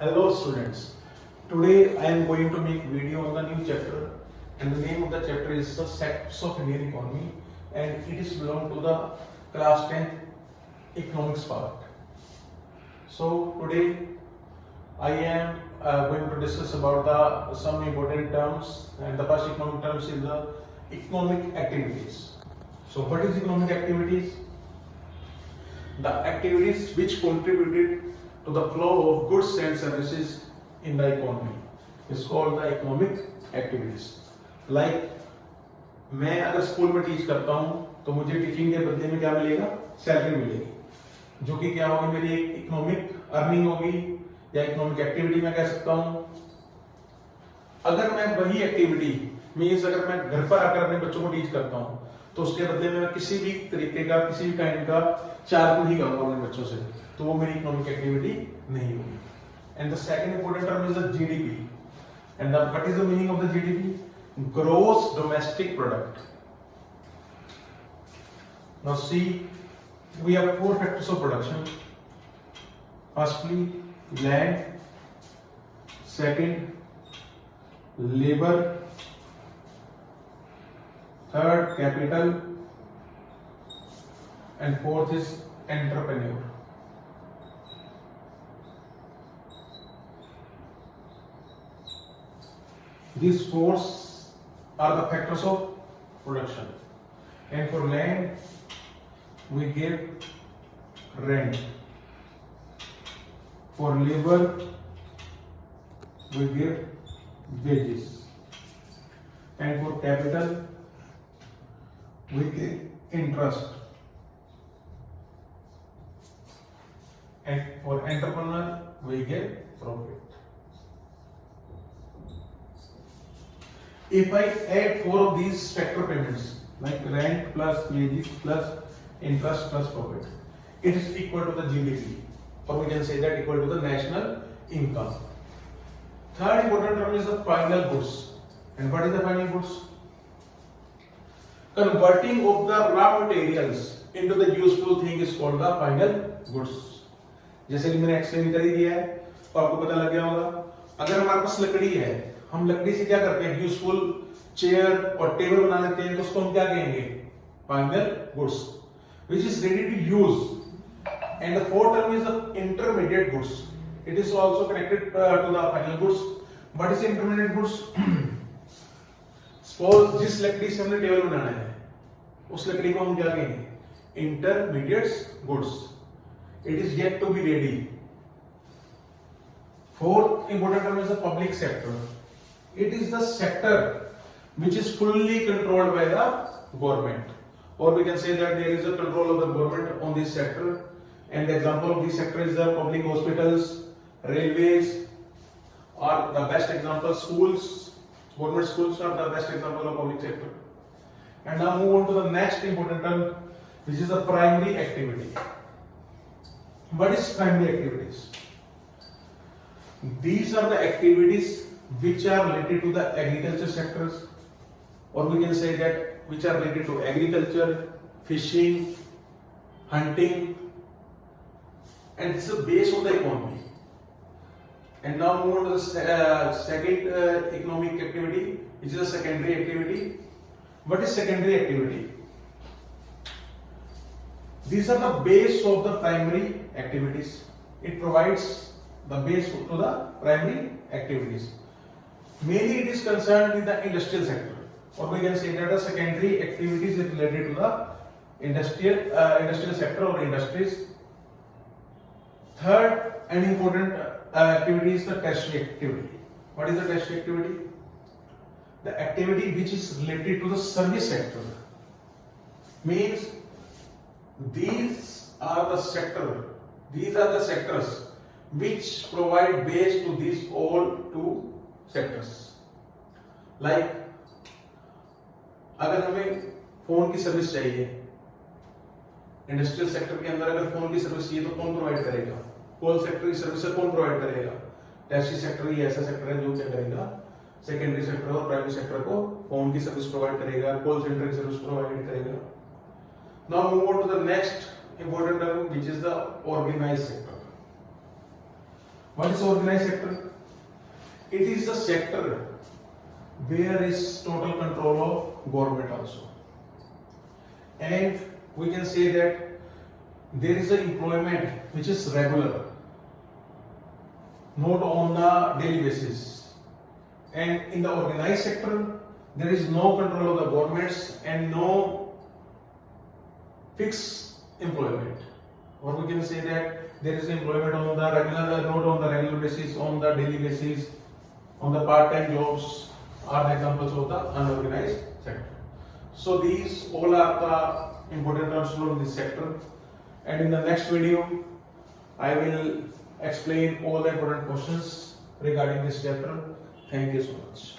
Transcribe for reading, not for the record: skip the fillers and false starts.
Hello students. Today I am going to make video on the new chapter, and the name of the chapter is the sectors of Indian economy, and it is belong to the class 10th economics part. So today I am going to discuss about the some important terms, and the first economic terms is the economic activities. So what is economic activities? The activities which contributed to the flow of goods and services in the economy is called the economic activities. Like मैं अगर school में teach करता हूँ तो मुझे teaching के बदले में क्या मिलेगा? सैलरी मिलेगी, जो कि क्या होगी? मेरी एक इकोनॉमिक अर्निंग होगी या इकोनॉमिक एक्टिविटी मैं कह सकता हूँ। अगर मैं वही एक्टिविटी मीन्स अगर मैं घर पर आकर अपने बच्चों को टीच करता हूँ तो उसके बदले में किसी भी तरीके का किसी भी काइंड का चार्ज नहीं करूंगा अपने बच्चों से, तो वो मेरी इकोनॉमिक एक्टिविटी नहीं होगी। And the second important term is the GDP, and what is the meaning of the GDP? Gross domestic product. Now see, we have four factors of production. Firstly land, second labour, third capital, and fourth is entrepreneur. These four are the factors of production. And for land we give rent, for labor we give wages, and for capital we give interest, and for entrepreneur we give profit. If I add four of these factor payments like rent plus wages plus interest plus profit, it is equal to the GDP, or we can say that equal to the national income. Third important term is the final goods. And what is the final goods? Converting of the raw materials into the useful thing is called the final goods. जैसे कि मैंने explain कर ही दिया है तो आपको पता लग गया होगा। अगर हमारे पास लकड़ी है, हम लकड़ी से क्या करते हैं? यूजफुल चेयर और टेबल बना लेते हैं, तो उसको हम क्या कहेंगे? Final goods, which is ready to use. And the fourth term is the intermediate goods. It is also connected to the final goods. What is intermediate goods? Suppose जिस लकड़ी से हमने टेबल बनाना है उस लकड़ी को हम क्या कहेंगे? Intermediate goods. It is yet to be ready. Fourth important term is the public sector. It is the sector which is fully controlled by the government, or we can say that there is a control of the government on this sector, and the example of this sector is the public hospitals, railways, or the best example schools. Government schools are the best example of public sector. And now move on to the next important term, which is the primary activity. What is primary activities? These are the activities which are related to the agriculture sectors, or we can say that which are related to agriculture, fishing, hunting, and it's the base of the economy. And now move on to the second economic activity, which is a secondary activity. What is secondary activity? These are the base of the primary activities. It provides the base to the primary activities. Mainly it is concerned with the industrial sector, or we can say that the secondary activities is related to the industrial sector or industries. Third and important activity is the tertiary activity. What is the tertiary activity? The activity which is related to the service sector. Means these are the sectors which provide base to these all two sectors. Like अगर हमें phone की service चाहिए, industrial sector के अंदर अगर phone की service चाहिए तो कौन प्रोवाइड करेगा? कॉल सेक्टर की सर्विस कौन प्रोवाइड करेगा? टर्शियरी सेक्टर ही ऐसा सेक्टर है जो क्या करेगा? सेकेंडरी सेक्टर और प्राइमरी सेक्टर को फोन की सर्विस प्रोवाइड करेगा, कॉल सेंटर की सर्विस प्रोवाइड करेगा। Now move on to the next important term, which is the organized sector. What is organized sector? It is the sector where is total control of government also, and we can say that there is an employment which is regular, not on the daily basis. And in the organized sector, there is no control of the governments and no fixed employment. Or we can say that there is employment on the regular, not on the regular basis, on the daily basis, on the part-time jobs are the examples of the unorganized sector. So these all are the important terms from this sector. And in the next video, I will explain all the important questions regarding this chapter. Thank you so much.